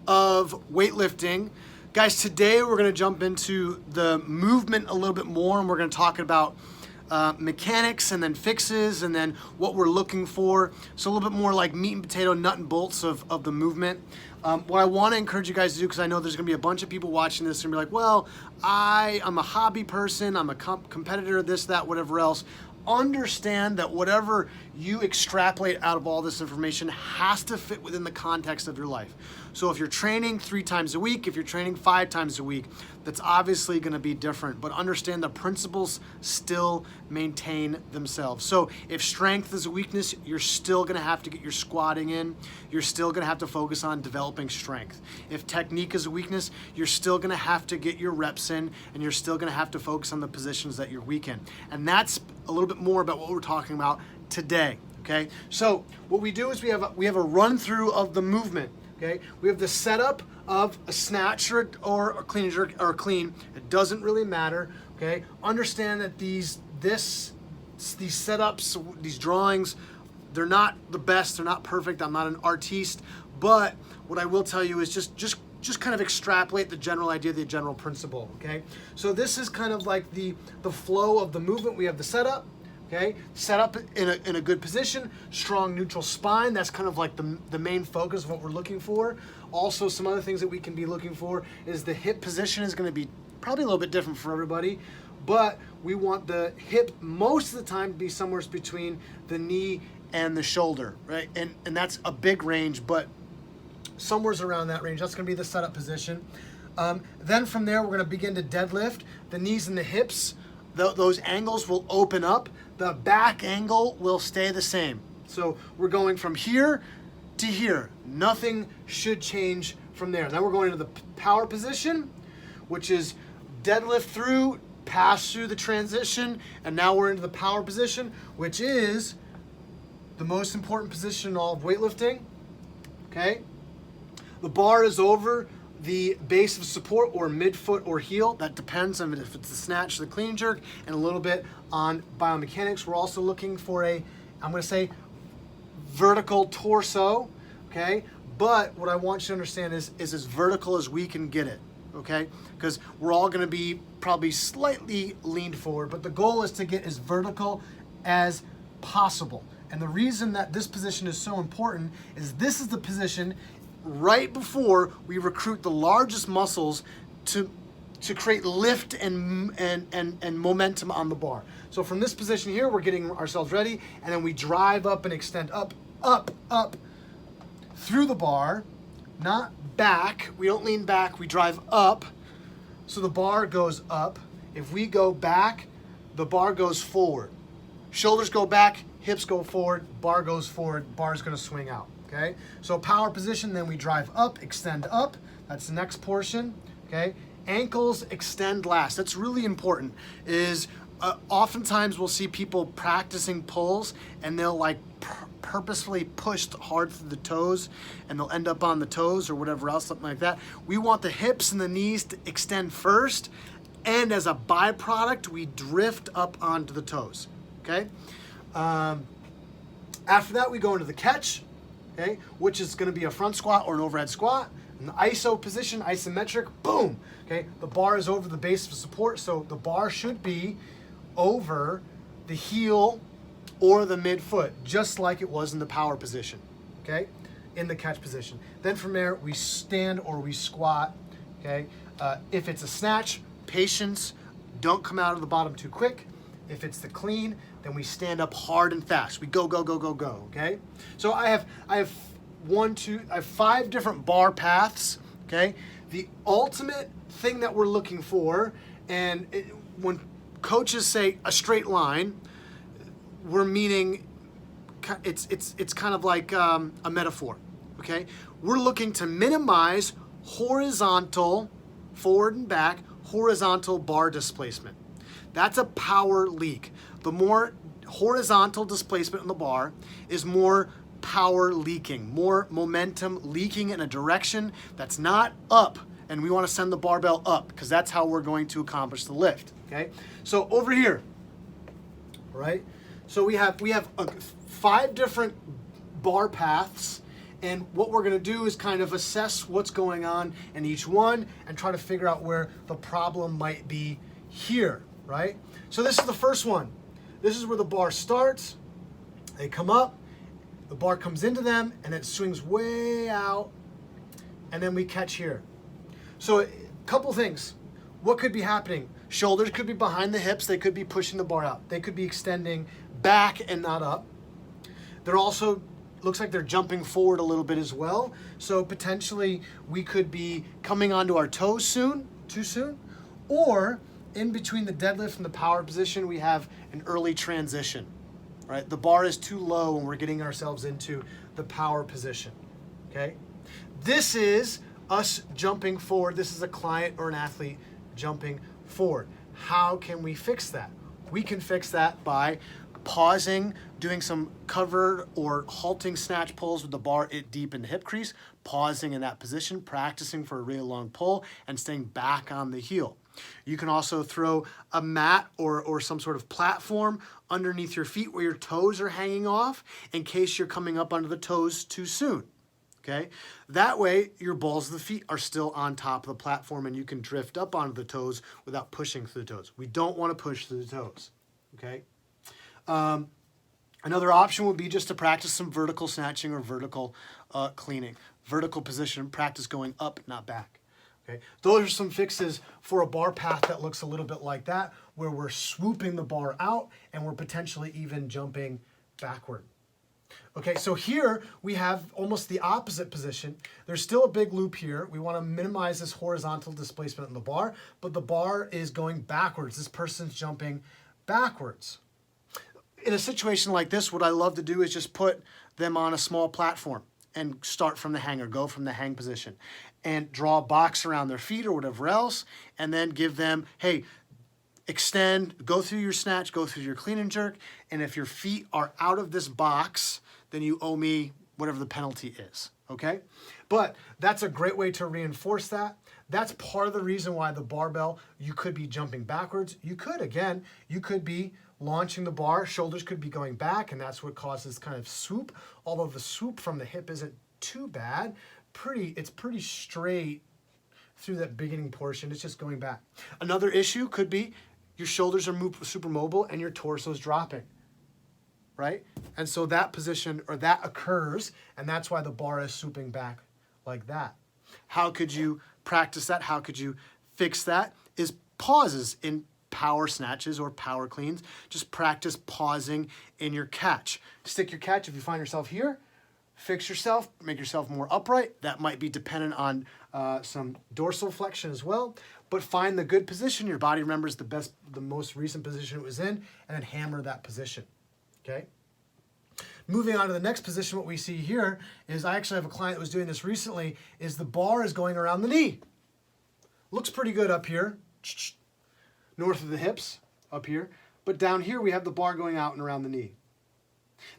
Of weightlifting. Guys, today we're going to jump into the movement a little bit more, and we're going to talk about mechanics and then fixes and then what we're looking for. So a little bit more like meat and potato, nut and bolts of the movement. What I want to encourage you guys to do, because I know there's going to be a bunch of people watching this and be like, well, I'm a hobby person, I'm a competitor, this, that, whatever else. Understand that whatever you extrapolate out of all this information has to fit within the context of your life. So if you're training 3 times a week, if you're training 5 times a week, that's obviously going to be different, but understand the principles still maintain themselves. So if strength is a weakness, you're still going to have to get your squatting in. You're still going to have to focus on developing strength. If technique is a weakness, you're still going to have to get your reps in, and you're still going to have to focus on the positions that you're weak in. And that's a little bit more about what we're talking about today. Okay, so what we do is we have a run through of the movement. Okay, we have the setup of a snatch or a clean and jerk or a clean. It doesn't really matter. Okay, understand that these setups, these drawings, they're not the best. They're not perfect. I'm not an artiste, but what I will tell you is just kind of extrapolate the general idea, the general principle. Okay, so this is kind of like the flow of the movement. We have the setup. Okay, set up in a good position, strong neutral spine. That's kind of like the main focus of what we're looking for. Also, some other things that we can be looking for is the hip position is going to be probably a little bit different for everybody, but we want the hip most of the time to be somewhere between the knee and the shoulder, right? And that's a big range, but somewhere's around that range. That's going to be the setup position. Then from there, we're going to begin to deadlift. The knees and the hips, those angles will open up. The back angle will stay the same. So we're going from here to here. Nothing should change from there. Then we're going into the power position, which is deadlift through, pass through the transition, and now we're into the power position, which is the most important position in all of weightlifting. Okay? The bar is over the base of support or midfoot or heel. That depends on if it's the snatch, the clean and jerk, and a little bit on biomechanics. We're also looking for I'm going to say vertical torso, okay? But what I want you to understand is as vertical as we can get it, okay? Because we're all going to be probably slightly leaned forward, but the goal is to get as vertical as possible. And the reason that this position is so important is this is the position right before we recruit the largest muscles to create lift and momentum on the bar. So from this position here, we're getting ourselves ready, and then we drive up and extend up through the bar, not back. We don't lean back, we drive up. So the bar goes up. If we go back, the bar goes forward. Shoulders go back, hips go forward, bar goes forward, bar's gonna swing out. Okay, so power position, then we drive up, extend up. That's the next portion. Okay, ankles extend last. That's really important. Oftentimes we'll see people practicing pulls and they'll like purposefully push hard through the toes and they'll end up on the toes or whatever else, something like that. We want the hips and the knees to extend first, and as a byproduct, we drift up onto the toes. Okay, after that we go into the catch. Okay, which is going to be a front squat or an overhead squat. In the ISO position, isometric, boom. Okay, the bar is over the base of support, so the bar should be over the heel or the midfoot, just like it was in the power position. Okay, in the catch position. Then from there, we stand or we squat. Okay, if it's a snatch, patience, don't come out of the bottom too quick. If it's the clean, then we stand up hard and fast. We go, okay? So I have 5 different bar paths, okay? The ultimate thing that we're looking for, and when coaches say a straight line, we're meaning it's kind of like a metaphor, okay? We're looking to minimize horizontal, forward and back, horizontal bar displacement. That's a power leak. The more horizontal displacement in the bar is more power leaking, more momentum leaking in a direction that's not up, and we want to send the barbell up because that's how we're going to accomplish the lift. Okay, so over here, all right? So we have 5 different bar paths, and what we're going to do is kind of assess what's going on in each one and try to figure out where the problem might be here, right? So this is the first one. This is where the bar starts. They come up, the bar comes into them, and it swings way out, and then we catch here. So a couple things. What could be happening? Shoulders could be behind the hips. They could be pushing the bar out. They could be extending back and not up. They're also, looks like they're jumping forward a little bit as well. So potentially we could be coming onto our toes soon, too soon, or in between the deadlift and the power position, we have an early transition, right? The bar is too low when we're getting ourselves into the power position, okay? This is us jumping forward. This is a client or an athlete jumping forward. How can we fix that? We can fix that by pausing, doing some covered or halting snatch pulls with the bar deep in the hip crease, pausing in that position, practicing for a really long pull, and staying back on the heel. You can also throw a mat or some sort of platform underneath your feet where your toes are hanging off in case you're coming up under the toes too soon. Okay, that way your balls of the feet are still on top of the platform and you can drift up onto the toes without pushing through the toes. We don't want to push through the toes, okay? Another option would be just to practice some vertical snatching or vertical cleaning. Vertical position, practice going up, not back. Okay, those are some fixes for a bar path that looks a little bit like that, where we're swooping the bar out and we're potentially even jumping backward. Okay, so here we have almost the opposite position. There's still a big loop here. We want to minimize this horizontal displacement in the bar, but the bar is going backwards. This person's jumping backwards. In a situation like this, what I love to do is just put them on a small platform and start from the hang or go from the hang position and draw a box around their feet or whatever else, and then give them, hey, extend, go through your snatch, go through your clean and jerk, and if your feet are out of this box, then you owe me whatever the penalty is, okay? But that's a great way to reinforce that. That's part of the reason why the barbell, you could be jumping backwards. You could be launching the bar, shoulders could be going back, and that's what causes kind of swoop, although the swoop from the hip isn't too bad. It's pretty straight through that beginning portion. It's just going back. Another issue could be your shoulders are super mobile and your torso is dropping, right? And so that position or that occurs, and that's why the bar is swooping back like that. How could you practice that? How could you fix that? Is pauses in power snatches or power cleans. Just practice pausing in your catch. Stick your catch if you find yourself here. Fix yourself, make yourself more upright. That might be dependent on some dorsal flexion as well, but find the good position. Your body remembers the most recent position it was in, and then hammer that position, okay? Moving on to the next position, what we see here is, I actually have a client that was doing this recently, is the bar is going around the knee. Looks pretty good up here, north of the hips, up here, but down here we have the bar going out and around the knee.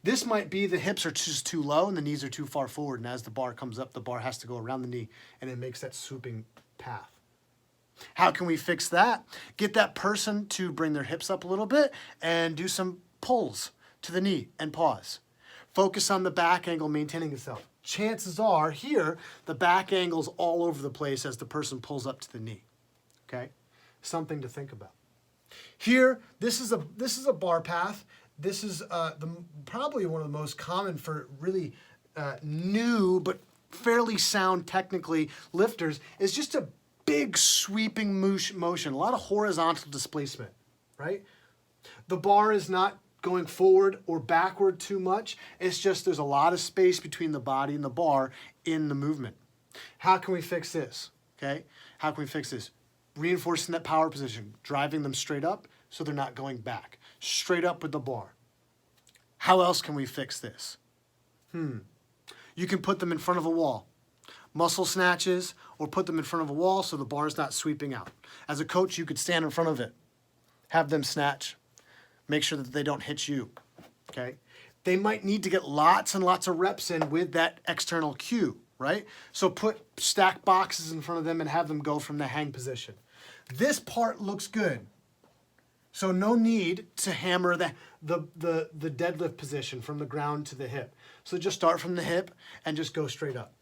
This might be the hips are just too low and the knees are too far forward, and as the bar comes up, the bar has to go around the knee, and it makes that swooping path. How can we fix that? Get that person to bring their hips up a little bit and do some pulls to the knee and pause. Focus on the back angle maintaining itself. Chances are here, the back angle's all over the place as the person pulls up to the knee, okay? Something to think about. Here, this is a bar path. This is probably one of the most common for really new but fairly sound technically lifters, is just a big sweeping motion, a lot of horizontal displacement, right? The bar is not going forward or backward too much. It's just there's a lot of space between the body and the bar in the movement. How can we fix this, okay? How can we fix this? Reinforcing that power position, driving them straight up so they're not going back. Straight up with the bar. How else can we fix this? You can put them in front of a wall. Muscle snatches, or put them in front of a wall so the bar is not sweeping out. As a coach, you could stand in front of it. Have them snatch. Make sure that they don't hit you, okay? They might need to get lots and lots of reps in with that external cue, right? So put stack boxes in front of them and have them go from the hang position. This part looks good. So no need to hammer the deadlift position from the ground to the hip. So just start from the hip and just go straight up.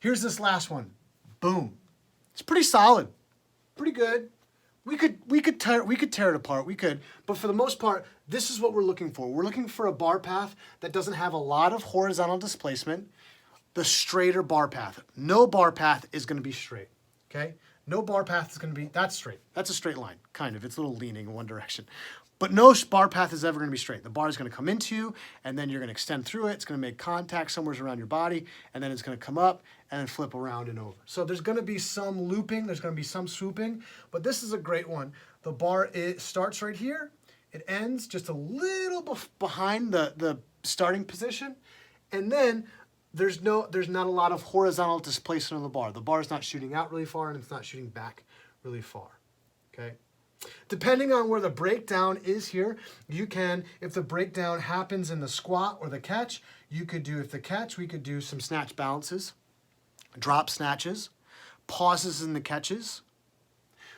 Here's this last one. Boom. It's pretty solid. Pretty good. We could tear it apart. We could. But for the most part, this is what we're looking for. We're looking for a bar path that doesn't have a lot of horizontal displacement. The straighter bar path. No bar path is going to be straight. Okay? No bar path is going to be, that's straight. That's a straight line, kind of. It's a little leaning in one direction. But no bar path is ever going to be straight. The bar is going to come into you, and then you're going to extend through it. It's going to make contact somewhere around your body, and then it's going to come up and then flip around and over. So there's going to be some looping. There's going to be some swooping, but this is a great one. The bar, it starts right here. It ends just a little behind the starting position, and then there's not a lot of horizontal displacement of the bar. The bar is not shooting out really far, and it's not shooting back really far, okay? Depending on where the breakdown is here, you can, if the breakdown happens in the squat or the catch, you could do, if the catch, we could do some snatch balances, drop snatches, pauses in the catches.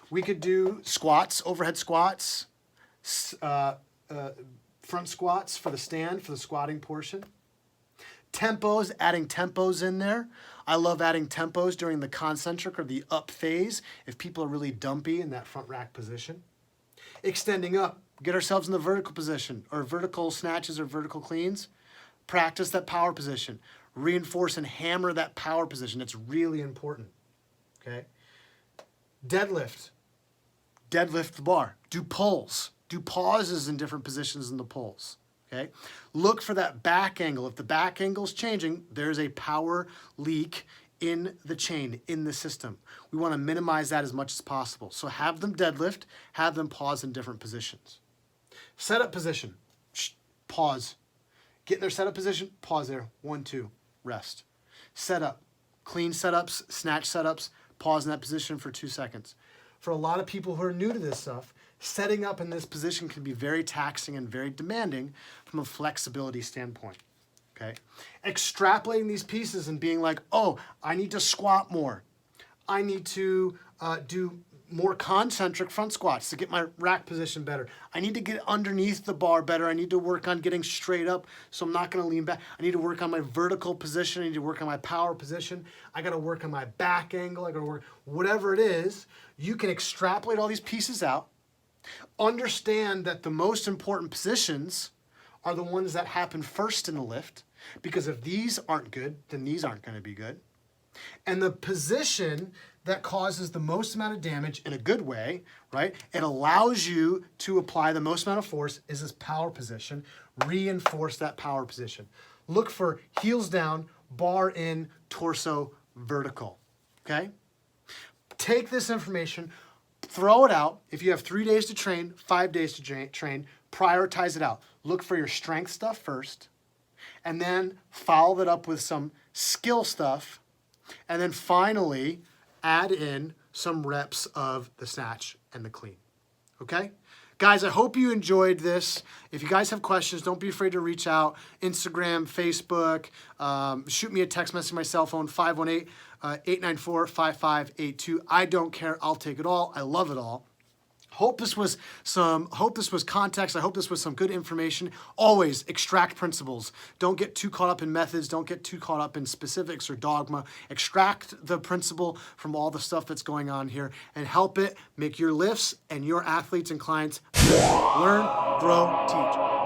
We could do squats, overhead squats, front squats for the stand, for the squatting portion. Tempos, adding tempos in there. I love adding tempos during the concentric or the up phase if people are really dumpy in that front rack position. Extending up, get ourselves in the vertical position or vertical snatches or vertical cleans. Practice that power position. Reinforce and hammer that power position. It's really important, okay? Deadlift. Deadlift the bar. Do pulls. Do pauses in different positions in the pulls. Okay, look for that back angle. If the back angle is changing, there's a power leak in the chain, in the system. We want to minimize that as much as possible. So have them deadlift, have them pause in different positions. Setup position, pause. Get in their setup position, pause there, 1, 2, rest. Setup, clean setups, snatch setups, pause in that position for 2 seconds. For a lot of people who are new to this stuff, setting up in this position can be very taxing and very demanding from a flexibility standpoint, okay? Extrapolating these pieces and being like, oh, I need to squat more. I need to do more concentric front squats to get my rack position better. I need to get underneath the bar better. I need to work on getting straight up so I'm not going to lean back. I need to work on my vertical position. I need to work on my power position. I got to work on my back angle. I got to work, whatever it is, you can extrapolate all these pieces out. Understand that the most important positions are the ones that happen first in the lift, because if these aren't good, then these aren't going to be good. And the position that causes the most amount of damage in a good way, right? It allows you to apply the most amount of force is this power position. Reinforce that power position. Look for heels down, bar in, torso vertical, okay? Take this information, throw it out. If you have 3 days to train, 5 days to train, prioritize it out. Look for your strength stuff first, and then follow that up with some skill stuff, and then finally add in some reps of the snatch and the clean, okay? Guys, I hope you enjoyed this. If you guys have questions, don't be afraid to reach out. Instagram, Facebook, shoot me a text message on my cell phone, 518-894-5582. I don't care. I'll take it all. I love it all. Hope this was context. I hope this was some good information. Always extract principles. Don't get too caught up in methods. Don't get too caught up in specifics or dogma. Extract the principle from all the stuff that's going on here and help it make your lifts and your athletes and clients learn, grow, teach.